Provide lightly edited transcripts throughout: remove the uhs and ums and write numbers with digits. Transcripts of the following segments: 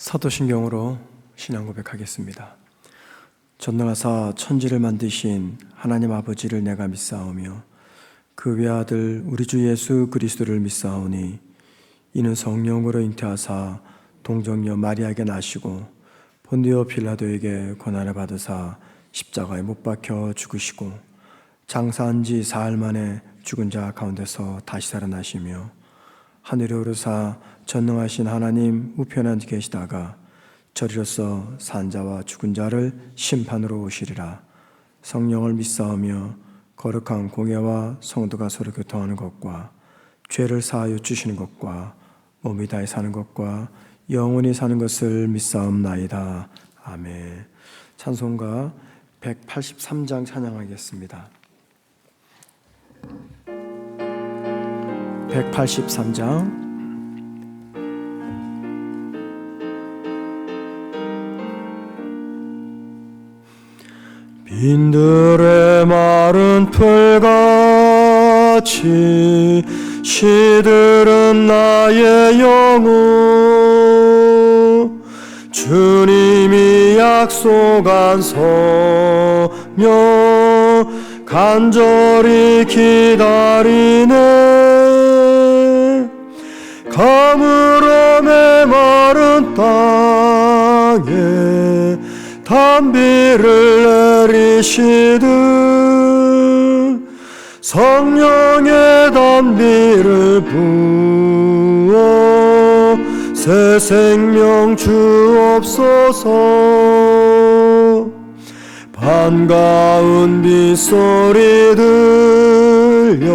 사도신경으로 신앙 고백하겠습니다. 전능하사 천지를 만드신 하나님 아버지를 내가 믿사오며 그 외아들 우리 주 예수 그리스도를 믿사오니 이는 성령으로 잉태하사 동정녀 마리아에게 나시고 본디오 빌라도에게 고난을 받으사 십자가에 못 박혀 죽으시고 장사한 지 사흘 만에 죽은 자 가운데서 다시 살아나시며 하늘에 오르사 전능하신 하나님 우편에 앉아 계시다가 저리로서 산 자와 죽은 자를 심판으로 오시리라. 성령을 믿사오며 거룩한 공예와 성도가 서로 교통하는 것과 죄를 사하여 주시는 것과 몸이 다해 사는 것과 영원히 사는 것을 믿사옵나이다. 아멘. 찬송가 183장 찬양하겠습니다. 183장 빈들의 마른 풀같이 시들은 나의 영혼 주님이 약속한 성령 간절히 기다리네 가물어 메마른 땅에 단비를 내리시듯 성령의 단비를 부어 새 생명 주옵소서. 반가운 빗소리 들려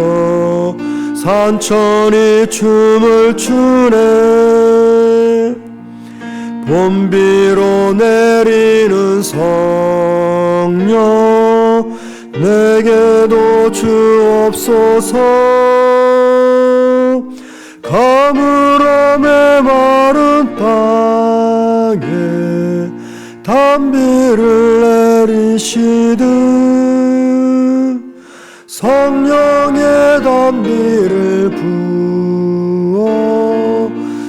산천이 춤을 추네 봄비로 내리는 성령 내게도 주옵소서. 가물어 메마른 땅에 단비를 내리시듯 성령의 단비를 부어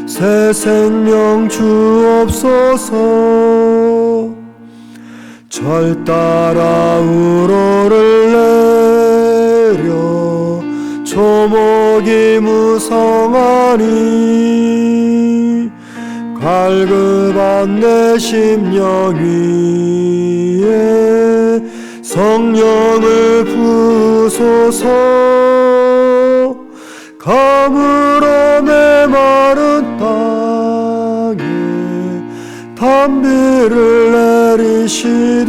새 생명 주옵소서. 절 따라 우러를 내려 초목이 무성하니 갈급한 내 심령 위에 성령을 부으소서. 가물어 메마른 땅에 단비를 내리시듯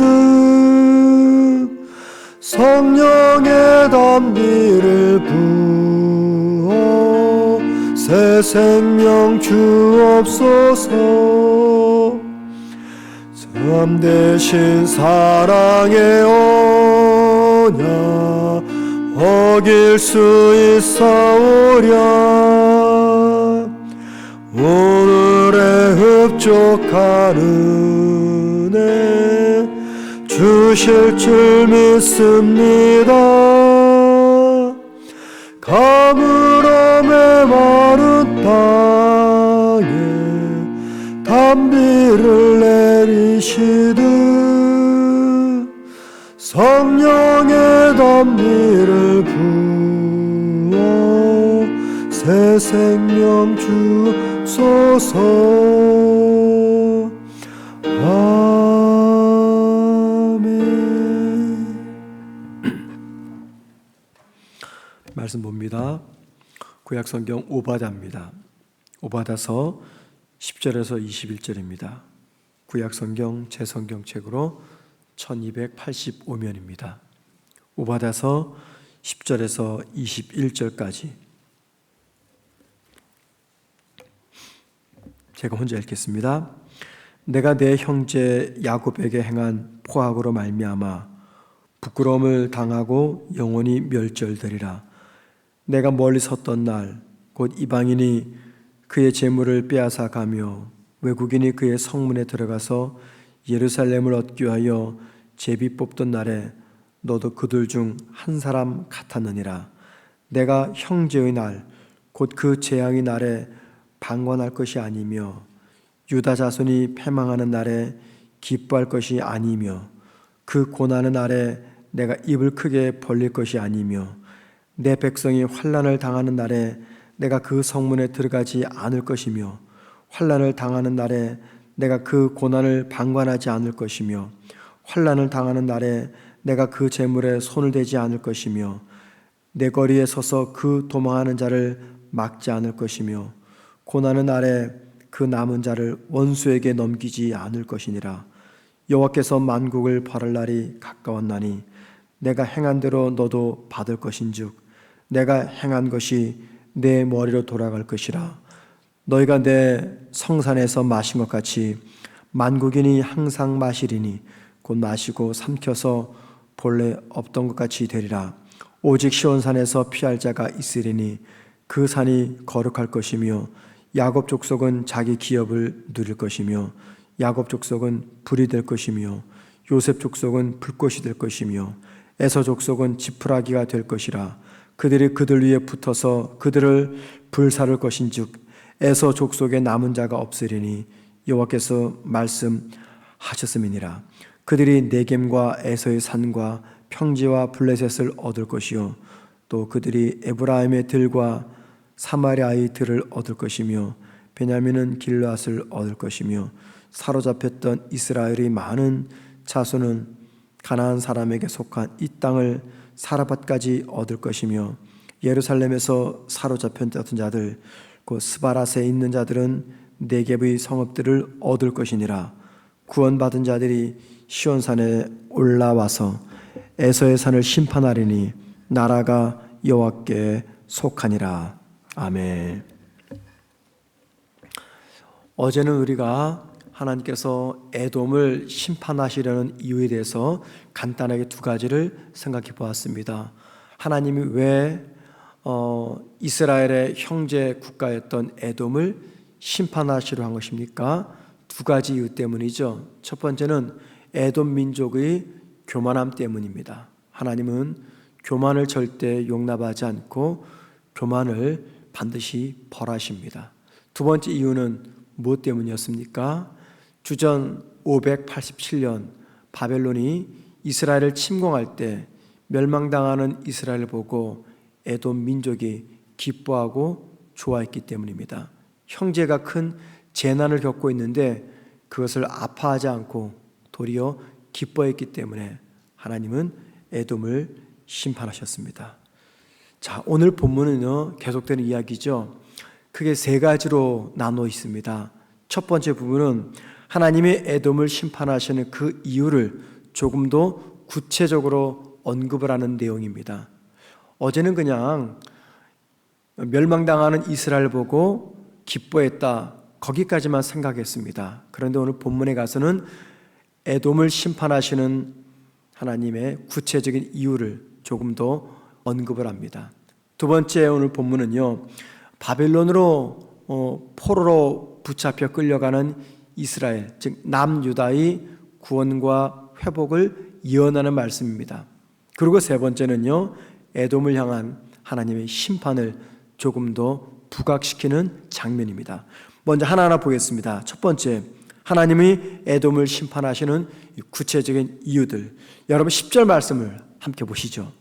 성령의 단비를 부어 새 생명 주옵소서. 참되신 사랑의 언약 어길 수 있사오랴 오늘의 흡족한 은혜 주실 줄 믿습니다. 가물어 메마른 땅에 단비를 내리시듯 성령의 단비를 부어 새 생명 주소서. 아멘. 말씀 봅니다. 구약성경 오바다입니다. 오바다서 10절에서 21절입니다. 구약성경 제 성경책으로 1285면입니다. 오바다서 10절에서 21절까지 제가 혼자 읽겠습니다. 내가 내 형제 야곱에게 행한 포악으로 말미암아 부끄러움을 당하고 영원히 멸절되리라. 내가 멀리 섰던 날 곧 이방인이 그의 재물을 빼앗아 가며 외국인이 그의 성문에 들어가서 예루살렘을 얻기 위하여 제비 뽑던 날에 너도 그들 중 한 사람 같았느니라. 내가 형제의 날 곧 그 재앙의 날에 방관할 것이 아니며 유다 자손이 패망하는 날에 기뻐할 것이 아니며 그 고난의 날에 내가 입을 크게 벌릴 것이 아니며 내 백성이 환난을 당하는 날에 내가 그 성문에 들어가지 않을 것이며 환난을 당하는 날에 내가 그 고난을 방관하지 않을 것이며 환난을 당하는 날에 내가 그 재물에 손을 대지 않을 것이며 내 거리에 서서 그 도망하는 자를 막지 않을 것이며 고난의 날에 그 남은 자를 원수에게 넘기지 않을 것이니라. 여호와께서 만국을 벌할 날이 가까웠나니 내가 행한 대로 너도 받을 것인즉 내가 행한 것이 내 머리로 돌아갈 것이라. 너희가 내 성산에서 마신 것 같이 만국인이 항상 마시리니 곧 마시고 삼켜서 본래 없던 것 같이 되리라. 오직 시온산에서 피할 자가 있으리니 그 산이 거룩할 것이며 야곱 족속은 자기 기업을 누릴 것이며 야곱 족속은 불이 될 것이며 요셉 족속은 불꽃이 될 것이며 에서 족속은 지푸라기가 될 것이라. 그들이 그들 위에 붙어서 그들을 불사를 것인즉 에서 족속에 남은 자가 없으리니 여호와께서 말씀하셨음이니라. 그들이 네겜과 에서의 산과 평지와 블레셋을 얻을 것이요 또 그들이 에브라임의 들과 사마리아의 들을 얻을 것이며 베냐민은 길앗을 얻을 것이며 사로잡혔던 이스라엘의 많은 자손은 가나안 사람에게 속한 이 땅을 사라밧까지 얻을 것이며 예루살렘에서 사로잡혔던 자들 곧 스바랏에 있는 자들은 네겝의 성읍들을 얻을 것이니라. 구원받은 자들이 시온산에 올라와서 에서의 산을 심판하리니 나라가 여호와께 속하니라. 아멘. 어제는 우리가 하나님께서 에돔을 심판하시려는 이유에 대해서 간단하게 두 가지를 생각해 보았습니다. 하나님이 왜 이스라엘의 형제 국가였던 에돔을 심판하시려 한 것입니까? 두 가지 이유 때문이죠. 첫 번째는 에돔 민족의 교만함 때문입니다. 하나님은 교만을 절대 용납하지 않고 교만을 반드시 벌하십니다. 두 번째 이유는 무엇 때문이었습니까? 주전 587년 바벨론이 이스라엘을 침공할 때 멸망당하는 이스라엘을 보고 에돔 민족이 기뻐하고 좋아했기 때문입니다. 형제가 큰 재난을 겪고 있는데 그것을 아파하지 않고 도리어 기뻐했기 때문에 하나님은 에돔을 심판하셨습니다. 자, 오늘 본문은요, 계속되는 이야기죠. 크게 세 가지로 나눠 있습니다. 첫 번째 부분은 하나님의 에돔을 심판하시는 그 이유를 조금 더 구체적으로 언급을 하는 내용입니다. 어제는 그냥 멸망당하는 이스라엘 보고 기뻐했다, 거기까지만 생각했습니다. 그런데 오늘 본문에 가서는 에돔을 심판하시는 하나님의 구체적인 이유를 조금 더 언급을 합니다. 두 번째 오늘 본문은요, 바벨론으로 포로로 붙잡혀 끌려가는 이스라엘, 즉 남유다의 구원과 회복을 예언하는 말씀입니다. 그리고 세 번째는요, 에돔을 향한 하나님의 심판을 조금 더 부각시키는 장면입니다. 먼저 하나하나 보겠습니다. 첫 번째, 하나님이 에돔을 심판하시는 구체적인 이유들. 여러분 10절 말씀을 함께 보시죠.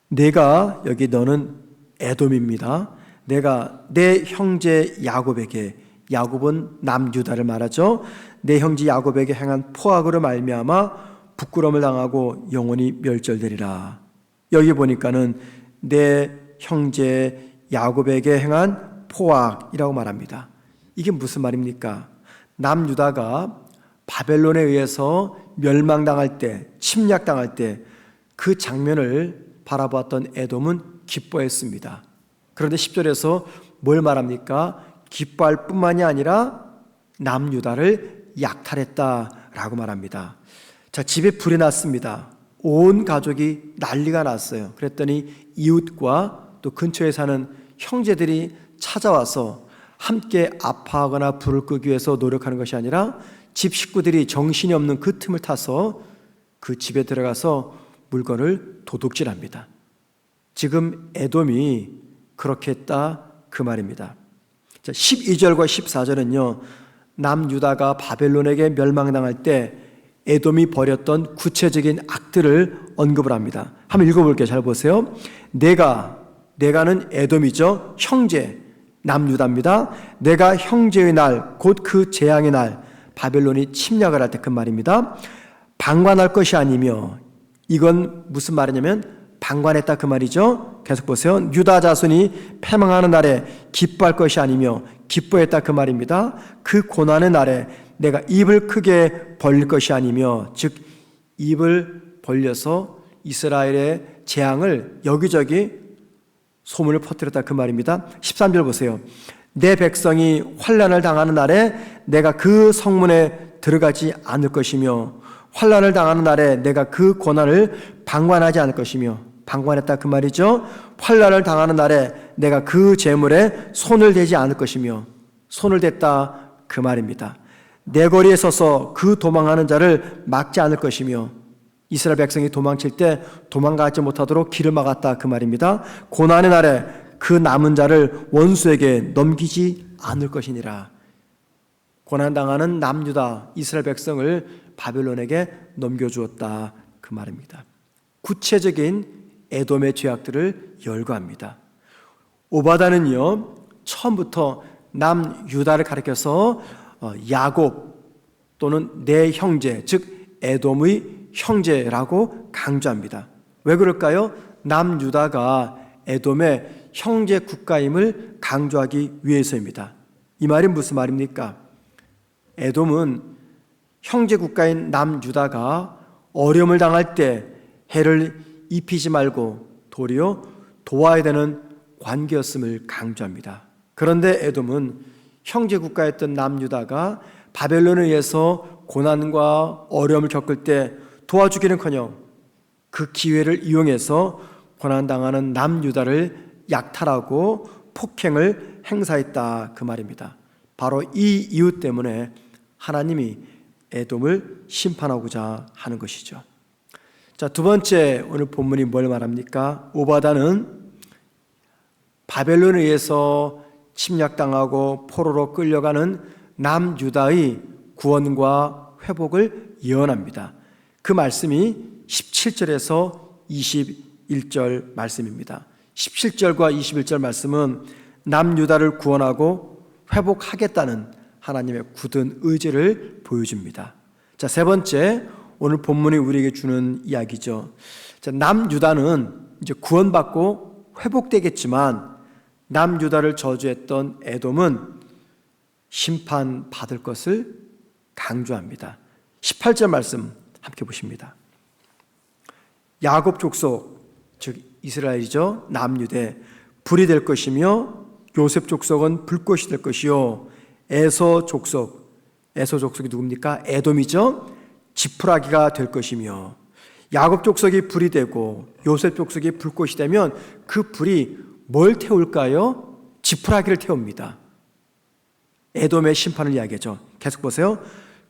내가, 여기 너는 에돔입니다. 내가 내 형제 야곱에게, 야곱은 남유다를 말하죠. 내 형제 야곱에게 행한 포악으로 말미암아 부끄러움을 당하고 영원히 멸절되리라. 여기 보니까는 내 형제 야곱에게 행한 포악이라고 말합니다. 이게 무슨 말입니까? 남유다가 바벨론에 의해서 멸망당할 때, 침략당할 때 그 장면을 바라보았던 에돔은 기뻐했습니다. 그런데 10절에서 뭘 말합니까? 기뻐할 뿐만이 아니라 남유다를 약탈했다라고 말합니다. 자, 집에 불이 났습니다. 온 가족이 난리가 났어요. 그랬더니 이웃과 또 근처에 사는 형제들이 찾아와서 함께 아파하거나 불을 끄기 위해서 노력하는 것이 아니라 집 식구들이 정신이 없는 그 틈을 타서 그 집에 들어가서 물건을 도둑질합니다. 지금 에돔이 그렇게 했다 그 말입니다. 자, 12절과 14절은요, 남유다가 바벨론에게 멸망당할 때 에돔이 벌였던 구체적인 악들을 언급을 합니다. 한번 읽어볼게요. 잘 보세요. 내가는 에돔이죠. 형제, 남유다입니다. 내가 형제의 날, 곧 그 재앙의 날, 바벨론이 침략을 할 때 그 말입니다. 방관할 것이 아니며, 이건 무슨 말이냐면 방관했다 그 말이죠. 계속 보세요. 유다 자손이 패망하는 날에 기뻐할 것이 아니며 기뻐했다 그 말입니다. 그 고난의 날에 내가 입을 크게 벌릴 것이 아니며, 즉 입을 벌려서 이스라엘의 재앙을 여기저기 소문을 퍼뜨렸다 그 말입니다. 13절 보세요. 내 백성이 환난을 당하는 날에 내가 그 성문에 들어가지 않을 것이며, 환난을 당하는 날에 내가 그 고난을 방관하지 않을 것이며, 방관했다 그 말이죠. 환난을 당하는 날에 내가 그 재물에 손을 대지 않을 것이며, 손을 댔다 그 말입니다. 내 거리에 서서 그 도망하는 자를 막지 않을 것이며, 이스라엘 백성이 도망칠 때 도망가지 못하도록 길을 막았다 그 말입니다. 고난의 날에 그 남은 자를 원수에게 넘기지 않을 것이니라. 고난당하는 남유다 이스라엘 백성을 바벨론에게 넘겨주었다 그 말입니다. 구체적인 에돔의 죄악들을 열거합니다. 오바다는요, 처음부터 남유다를 가리켜서 야곱 또는 내 형제, 즉 에돔의 형제라고 강조합니다. 왜 그럴까요? 남유다가 에돔의 형제 국가임을 강조하기 위해서입니다. 이 말이 무슨 말입니까? 에돔은 형제 국가인 남유다가 어려움을 당할 때 해를 입히지 말고 도리어 도와야 되는 관계였음을 강조합니다. 그런데 에돔은 형제 국가였던 남유다가 바벨론에 의해서 고난과 어려움을 겪을 때 도와주기는커녕 그 기회를 이용해서 고난당하는 남유다를 약탈하고 폭행을 행사했다 그 말입니다. 바로 이 이유 때문에 하나님이 에돔을 심판하고자 하는 것이죠. 자, 두 번째 오늘 본문이 뭘 말합니까? 오바다는 바벨론에 의해서 침략당하고 포로로 끌려가는 남유다의 구원과 회복을 예언합니다. 그 말씀이 17절에서 21절 말씀입니다. 17절과 21절 말씀은 남유다를 구원하고 회복하겠다는 하나님의 굳은 의지를 보여줍니다. 자, 세 번째 오늘 본문이 우리에게 주는 이야기죠. 자, 남유다는 이제 구원받고 회복되겠지만 남유다를 저주했던 에돔은 심판받을 것을 강조합니다. 18절 말씀 함께 보십니다. 야곱 족속, 즉 이스라엘이죠. 남유대 불이 될 것이며 요셉 족속은 불꽃이 될 것이요, 에서 족속이 누굽니까? 에돔이죠. 지푸라기가 될 것이며, 야곱 족속이 불이 되고 요셉 족속이 불꽃이 되면 그 불이 뭘 태울까요? 지푸라기를 태웁니다. 에돔의 심판을 이야기하죠. 계속 보세요.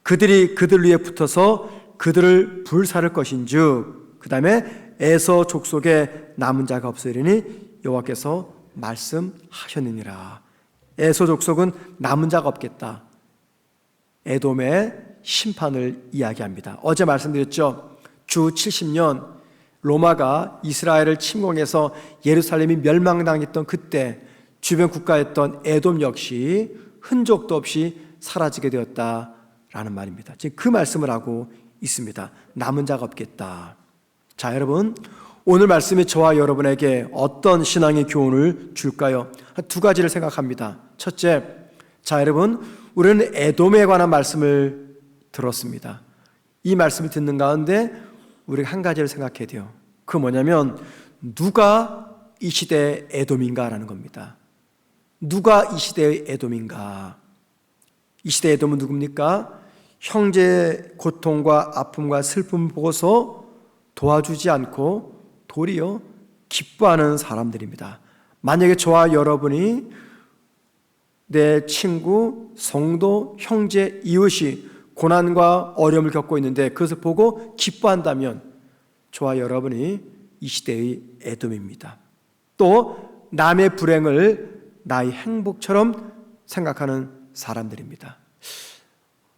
그들이 그들 위에 붙어서 그들을 불사를 것인즉, 그 다음에 에서 족속에 남은 자가 없으리니 여호와께서 말씀하셨느니라. 에서 족속은 남은 자가 없겠다. 에돔의 심판을 이야기합니다. 어제 말씀드렸죠. 주 70년 로마가 이스라엘을 침공해서 예루살렘이 멸망당했던 그때 주변 국가였던 에돔 역시 흔적도 없이 사라지게 되었다라는 말입니다. 지금 그 말씀을 하고 있습니다. 남은 자가 없겠다. 자, 여러분, 오늘 말씀이 저와 여러분에게 어떤 신앙의 교훈을 줄까요? 두 가지를 생각합니다. 첫째, 자, 여러분, 우리는 에돔에 관한 말씀을 들었습니다. 이 말씀을 듣는 가운데 우리가 한 가지를 생각해야 돼요. 그게 뭐냐면, 누가 이 시대의 에돔인가라는 겁니다. 누가 이 시대의 에돔인가? 이 시대의 에돔은 누굽니까? 형제의 고통과 아픔과 슬픔을 보고서 도와주지 않고 도리어 기뻐하는 사람들입니다. 만약에 저와 여러분이 내 친구, 성도, 형제, 이웃이 고난과 어려움을 겪고 있는데 그것을 보고 기뻐한다면 저와 여러분이 이 시대의 에돔입니다. 또 남의 불행을 나의 행복처럼 생각하는 사람들입니다.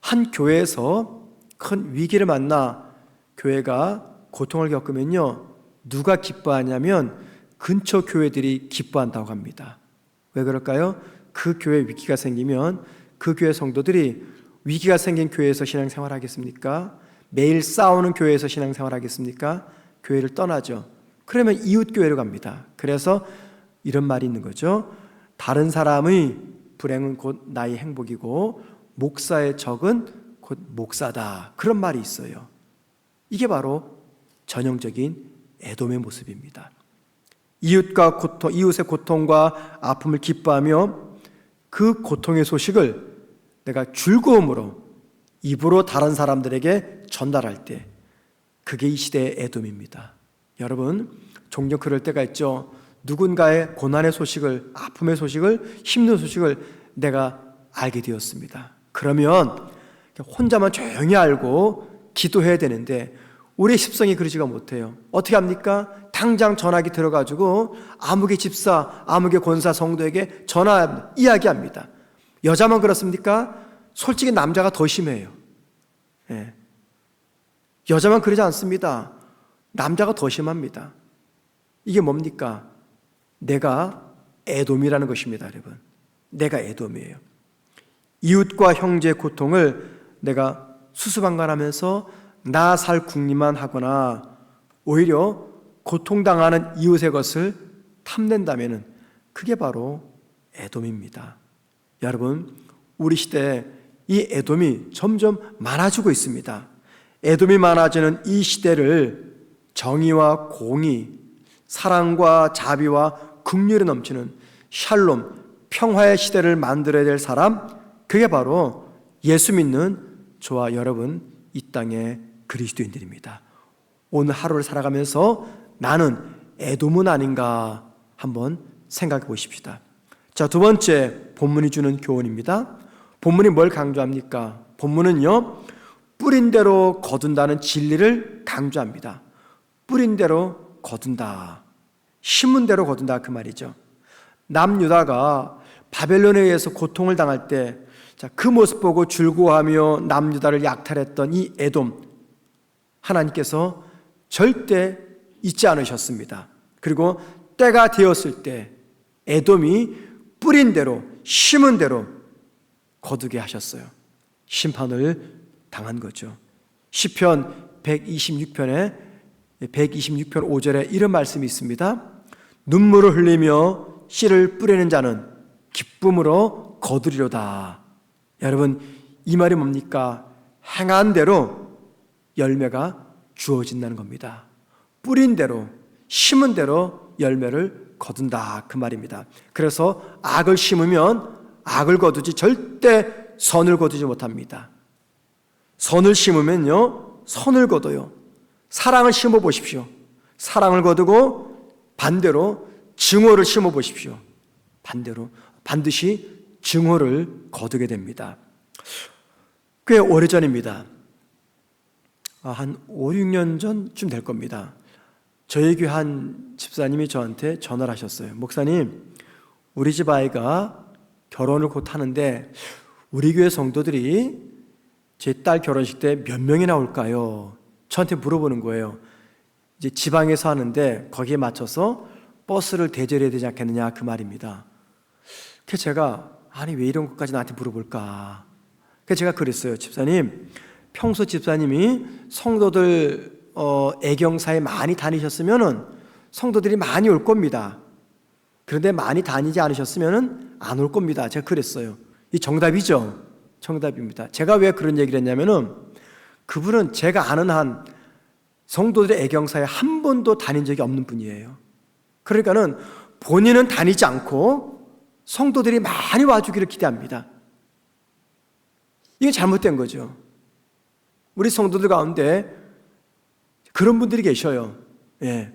한 교회에서 큰 위기를 만나 교회가 고통을 겪으면요, 누가 기뻐하냐면 근처 교회들이 기뻐한다고 합니다. 왜 그럴까요? 그 교회 위기가 생기면 그 교회 성도들이 위기가 생긴 교회에서 신앙생활 하겠습니까? 매일 싸우는 교회에서 신앙생활 하겠습니까? 교회를 떠나죠. 그러면 이웃 교회로 갑니다. 그래서 이런 말이 있는 거죠. 다른 사람의 불행은 곧 나의 행복이고 목사의 적은 곧 목사다. 그런 말이 있어요. 이게 바로 전형적인 에돔의 모습입니다. 이웃의 고통과 아픔을 기뻐하며 그 고통의 소식을 내가 즐거움으로 입으로 다른 사람들에게 전달할 때, 그게 이 시대의 에돔입니다. 여러분, 종종 그럴 때가 있죠. 누군가의 고난의 소식을, 아픔의 소식을, 힘든 소식을 내가 알게 되었습니다. 그러면 혼자만 조용히 알고 기도해야 되는데 우리의 십성이 그러지가 못해요. 어떻게 합니까? 당장 전화기 들어가지고 아무개 집사, 아무개 권사 성도에게 이야기합니다. 여자만 그렇습니까? 솔직히 남자가 더 심해요. 예. 여자만 그러지 않습니다. 남자가 더 심합니다. 이게 뭡니까? 내가 에돔이라는 것입니다, 여러분. 내가 에돔이에요. 이웃과 형제의 고통을 내가 수수방관하면서 나 살 궁리만 하거나 오히려 고통당하는 이웃의 것을 탐낸다면 그게 바로 에돔입니다. 여러분, 우리 시대에 이 에돔이 점점 많아지고 있습니다. 에돔이 많아지는 이 시대를 정의와 공의, 사랑과 자비와 긍휼이 넘치는 샬롬, 평화의 시대를 만들어야 될 사람, 그게 바로 예수 믿는 저와 여러분, 이 땅의 그리스도인들입니다. 오늘 하루를 살아가면서 나는 에돔은 아닌가 한번 생각해 보십시다. 자, 두 번째 본문이 주는 교훈입니다. 본문이 뭘 강조합니까? 본문은요, 뿌린 대로 거둔다는 진리를 강조합니다. 뿌린 대로 거둔다, 심은 대로 거둔다, 그 말이죠. 남유다가 바벨론에 의해서 고통을 당할 때, 그 모습 보고 즐거워하며 남유다를 약탈했던 이 에돔, 하나님께서 절대 잊지 않으셨습니다. 그리고 때가 되었을 때 에돔이 뿌린 대로, 심은 대로 거두게 하셨어요. 심판을 당한 거죠. 시편 126편 5절에 이런 말씀이 있습니다. 눈물을 흘리며 씨를 뿌리는 자는 기쁨으로 거두리로다. 여러분, 이 말이 뭡니까? 행한 대로 열매가 주어진다는 겁니다. 뿌린 대로, 심은 대로 열매를 거둔다, 그 말입니다. 그래서 악을 심으면 악을 거두지 절대 선을 거두지 못합니다. 선을 심으면요, 선을 거둬요. 사랑을 심어 보십시오. 사랑을 거두고 반대로 증오를 심어 보십시오. 반대로 반드시 증오를 거두게 됩니다. 꽤 오래전입니다. 한 5, 6년 전쯤 될 겁니다. 저희 교회 한 집사님이 저한테 전화를 하셨어요. 목사님, 우리 집 아이가 결혼을 곧 하는데 우리 교회 성도들이 제 딸 결혼식 때 몇 명이나 올까요? 저한테 물어보는 거예요. 이제 지방에서 하는데 거기에 맞춰서 버스를 대절해야 되지 않겠느냐, 그 말입니다. 그래서 제가 아니 왜 이런 것까지 나한테 물어볼까? 그래서 제가 그랬어요. 집사님, 평소 집사님이 성도들 애경사에 많이 다니셨으면은 성도들이 많이 올 겁니다. 그런데 많이 다니지 않으셨으면은 안 올 겁니다. 제가 그랬어요. 이 정답이죠. 정답입니다. 제가 왜 그런 얘기를 했냐면은 그분은 제가 아는 한 성도들의 애경사에 한 번도 다닌 적이 없는 분이에요. 그러니까는 본인은 다니지 않고 성도들이 많이 와주기를 기대합니다. 이게 잘못된 거죠. 우리 성도들 가운데 그런 분들이 계셔요. 예.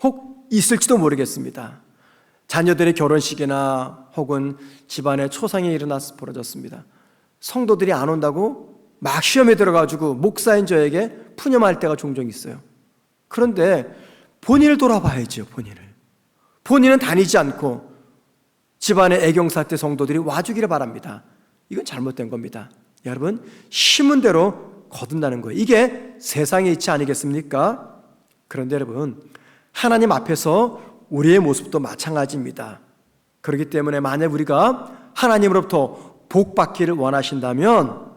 혹 있을지도 모르겠습니다. 자녀들의 결혼식이나 혹은 집안에 초상이 일어나서 벌어졌습니다. 성도들이 안 온다고 막 시험에 들어가지고 목사인 저에게 푸념할 때가 종종 있어요. 그런데 본인을 돌아봐야죠. 본인은 다니지 않고 집안의 애경사태 성도들이 와주기를 바랍니다. 이건 잘못된 겁니다. 여러분, 심은 대로 거둔다는 거예요. 이게 세상의 이치 아니겠습니까? 그런데 여러분, 하나님 앞에서 우리의 모습도 마찬가지입니다. 그렇기 때문에 만약 우리가 하나님으로부터 복 받기를 원하신다면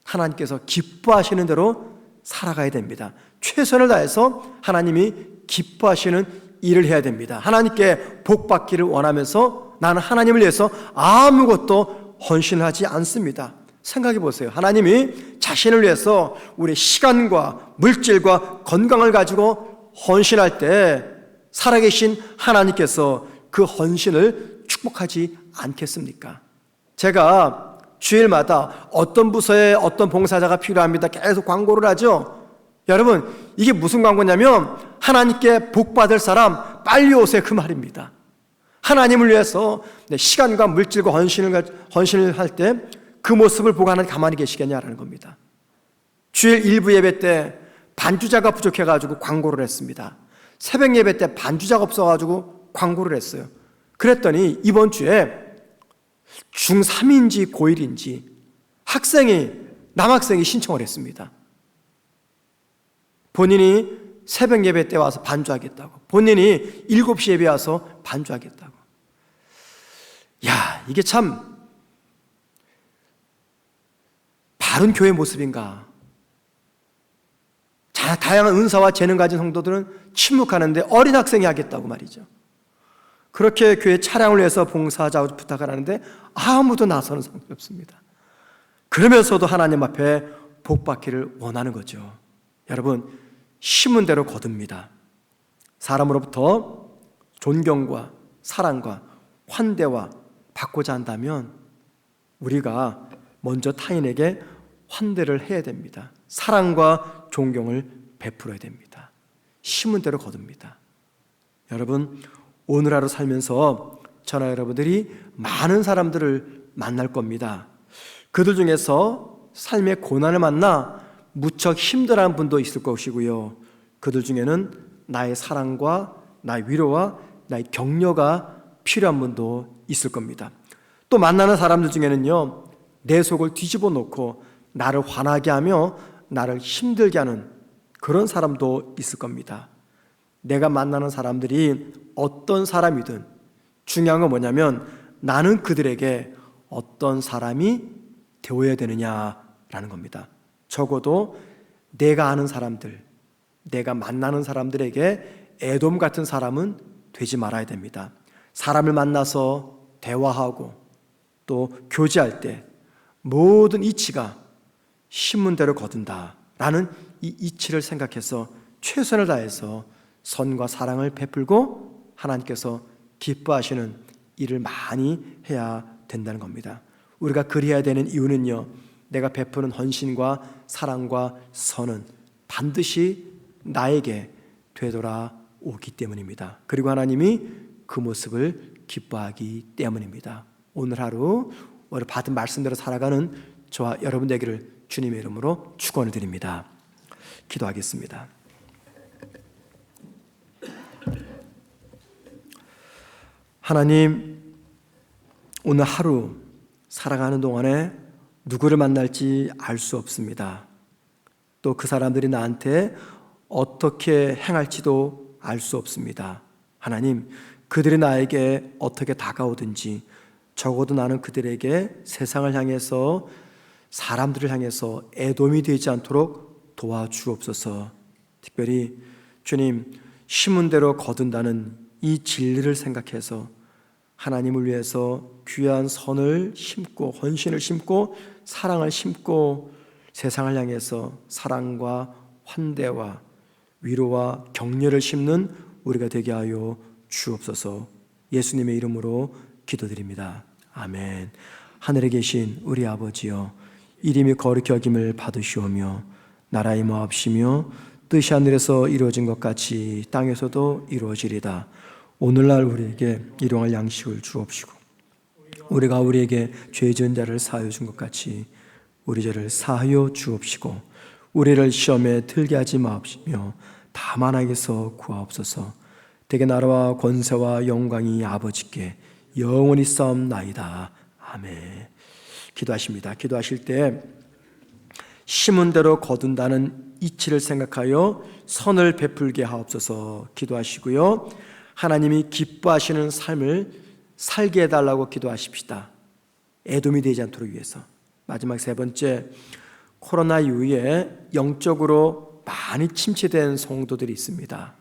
하나님께서 기뻐하시는 대로 살아가야 됩니다. 최선을 다해서 하나님이 기뻐하시는 일을 해야 됩니다. 하나님께 복 받기를 원하면서 나는 하나님을 위해서 아무것도 헌신하지 않습니다. 생각해 보세요. 하나님이 자신을 위해서 우리의 시간과 물질과 건강을 가지고 헌신할 때 살아계신 하나님께서 그 헌신을 축복하지 않겠습니까? 제가 주일마다 어떤 부서에 어떤 봉사자가 필요합니다 계속 광고를 하죠. 여러분, 이게 무슨 광고냐면 하나님께 복받을 사람 빨리 오세요 그 말입니다. 하나님을 위해서 시간과 물질과 헌신을 할 때 그 모습을 보고 하나님 가만히 계시겠냐라는 겁니다. 주일 일부 예배 때 반주자가 부족해가지고 광고를 했습니다. 새벽 예배 때 반주자가 없어가지고 광고를 했어요. 그랬더니 이번 주에 중3인지 고1인지 남학생이 신청을 했습니다. 본인이 새벽 예배 때 와서 반주하겠다고, 본인이 7시 예배 와서 반주하겠다고. 야, 이게 참 바른 교회 모습인가? 다양한 은사와 재능 가진 성도들은 침묵하는데 어린 학생이 하겠다고 말이죠. 그렇게 교회 차량을 위해서 봉사하자고 부탁을 하는데 아무도 나서는 사람이 없습니다. 그러면서도 하나님 앞에 복받기를 원하는 거죠. 여러분, 심은 대로 거둡니다. 사람으로부터 존경과 사랑과 환대와 받고자 한다면 우리가 먼저 타인에게 환대를 해야 됩니다. 사랑과 존경을 베풀어야 됩니다. 심은 대로 거둡니다. 여러분, 오늘 하루 살면서 저나 여러분들이 많은 사람들을 만날 겁니다. 그들 중에서 삶의 고난을 만나 무척 힘들어하는 분도 있을 것이고요. 그들 중에는 나의 사랑과 나의 위로와 나의 격려가 필요한 분도 있을 겁니다. 또 만나는 사람들 중에는요, 내 속을 뒤집어 놓고 나를 화나게 하며 나를 힘들게 하는 그런 사람도 있을 겁니다. 내가 만나는 사람들이 어떤 사람이든 중요한 건 뭐냐면 나는 그들에게 어떤 사람이 되어야 되느냐라는 겁니다. 적어도 내가 아는 사람들, 내가 만나는 사람들에게 에돔 같은 사람은 되지 말아야 됩니다. 사람을 만나서 대화하고 또 교제할 때 모든 이치가 심은 대로 거둔다라는 이 이치를 생각해서 최선을 다해서 선과 사랑을 베풀고 하나님께서 기뻐하시는 일을 많이 해야 된다는 겁니다. 우리가 그리해야 되는 이유는요, 내가 베푸는 헌신과 사랑과 선은 반드시 나에게 되돌아오기 때문입니다. 그리고 하나님이 그 모습을 기뻐하기 때문입니다. 오늘 하루 우리 받은 말씀대로 살아가는 저와 여러분 되기를 주님의 이름으로 축원을 드립니다. 기도하겠습니다. 하나님, 오늘 하루 살아가는 동안에 누구를 만날지 알 수 없습니다. 또 그 사람들이 나한테 어떻게 행할지도 알 수 없습니다. 하나님, 그들이 나에게 어떻게 다가오든지 적어도 나는 그들에게 세상을 향해서, 사람들을 향해서 애돔이 되지 않도록 도와주옵소서. 특별히 주님, 심은 대로 거둔다는 이 진리를 생각해서 하나님을 위해서 귀한 선을 심고 헌신을 심고 사랑을 심고 세상을 향해서 사랑과 환대와 위로와 격려를 심는 우리가 되게 하여 주옵소서. 예수님의 이름으로 기도드립니다. 아멘. 하늘에 계신 우리 아버지여, 이름이 거룩히 여김을 받으시오며 나라의 마옵시며 뜻이 하늘에서 이루어진 것 같이 땅에서도 이루어지리다. 오늘날 우리에게 일용할 양식을 주옵시고 우리가 우리에게 죄 지은 자를 사하여 준 것 같이 우리 죄를 사하여 주옵시고 우리를 시험에 들게 하지 마옵시며 다만 악에서 구하옵소서. 대개 나라와 권세와 영광이 아버지께 영원히 싸움나이다. 아멘. 기도하십니다. 기도하실 때 심은 대로 거둔다는 이치를 생각하여 선을 베풀게 하옵소서 기도하시고요. 하나님이 기뻐하시는 삶을 살게 해달라고 기도하십시다. 애돔이 되지 않도록 위해서. 마지막 세 번째, 코로나 이후에 영적으로 많이 침체된 성도들이 있습니다.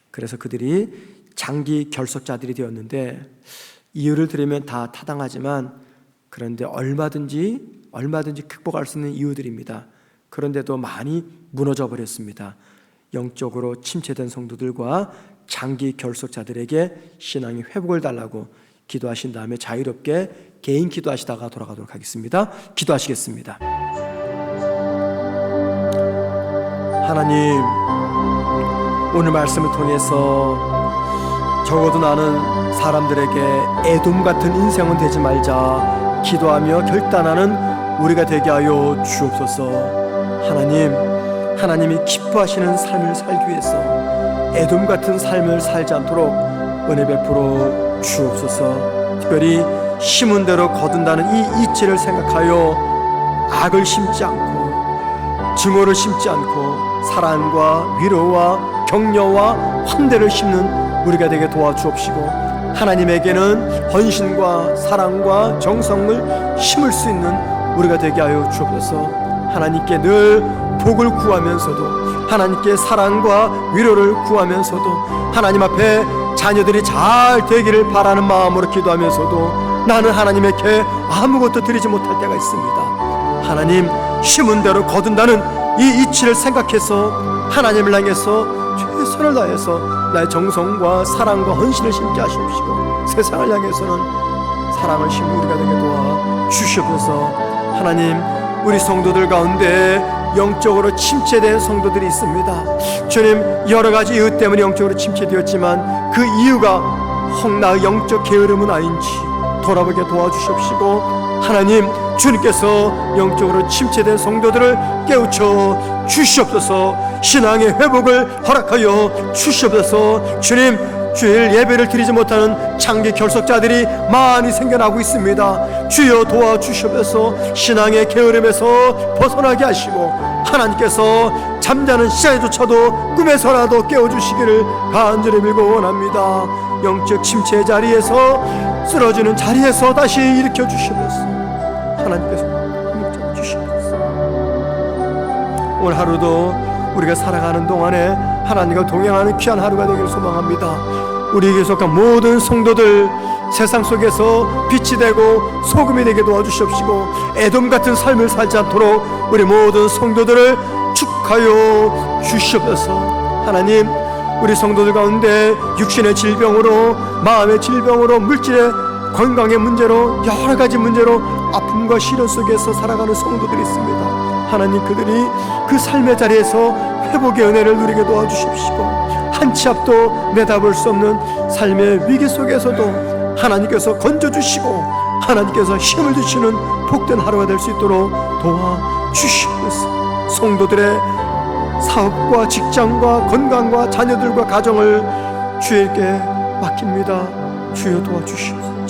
그래서 그들이 장기 결석자들이 되었는데, 이유를 들으면 다 타당하지만 그런데 얼마든지 극복할 수 있는 이유들입니다. 그런데도 많이 무너져 버렸습니다. 영적으로 침체된 성도들과 장기 결석자들에게 신앙의 회복을 달라고 기도하신 다음에 자유롭게 개인 기도하시다가 돌아가도록 하겠습니다. 기도하시겠습니다. 하나님, 오늘 말씀을 통해서 적어도 나는 사람들에게 애돔 같은 인생은 되지 말자 기도하며 결단하는 우리가 되게 하여 주옵소서. 하나님이 기뻐하시는 삶을 살기 위해서 애돔 같은 삶을 살지 않도록 은혜 베풀어 주옵소서. 특별히 심은 대로 거둔다는 이 이치를 생각하여 악을 심지 않고 증오를 심지 않고 사랑과 위로와 격려와 환대를 심는 우리가 되게 도와주옵시고, 하나님에게는 헌신과 사랑과 정성을 심을 수 있는 우리가 되게 하여 주옵소서. 하나님께 늘 복을 구하면서도, 하나님께 사랑과 위로를 구하면서도, 하나님 앞에 자녀들이 잘 되기를 바라는 마음으로 기도하면서도 나는 하나님에게 아무것도 드리지 못할 때가 있습니다. 하나님, 심은 대로 거둔다는 이 이치를 생각해서 하나님을 향해서 최선을 다해서 나의 정성과 사랑과 헌신을 심게 하시옵시고, 세상을 향해서는 사랑을 심는 우리가 되게 도와 주시옵소서. 하나님, 우리 성도들 가운데 영적으로 침체된 성도들이 있습니다. 주님, 여러 가지 이유 때문에 영적으로 침체되었지만 그 이유가 혹 나의 영적 게으름은 아닌지 돌아보게 도와주시옵시고, 하나님, 주님께서 영적으로 침체된 성도들을 깨우쳐 주시옵소서. 신앙의 회복을 허락하여 주시옵소서. 주님, 주일 예배를 드리지 못하는 장기 결석자들이 많이 생겨나고 있습니다. 주여 도와주시옵소서. 신앙의 게으름에서 벗어나게 하시고, 하나님께서 잠자는 시간조차도 꿈에서라도 깨워주시기를 간절히 빌고 원합니다. 영적 침체 자리에서, 쓰러지는 자리에서 다시 일으켜 주시옵소서. 하나님께서 힘을 주시옵소서. 오늘 하루도 우리가 살아가는 동안에 하나님과 동행하는 귀한 하루가 되기를 소망합니다. 우리에게 속한 모든 성도들 세상 속에서 빛이 되고 소금이 되게 도와주시옵시고, 애돔 같은 삶을 살지 않도록 우리 모든 성도들을 축하여 주시옵소서. 하나님, 우리 성도들 가운데 육신의 질병으로, 마음의 질병으로, 물질의 건강의 문제로, 여러 가지 문제로 아픔과 시련 속에서 살아가는 성도들이 있습니다. 하나님, 그들이 그 삶의 자리에서 회복의 은혜를 누리게 도와주십시오. 한 치 앞도 내다볼 수 없는 삶의 위기 속에서도 하나님께서 건져주시고, 하나님께서 힘을 주시는 복된 하루가 될 수 있도록 도와주시옵소서. 성도들의 사업과 직장과 건강과 자녀들과 가정을 주에게 맡깁니다. 주여 도와주시옵소서.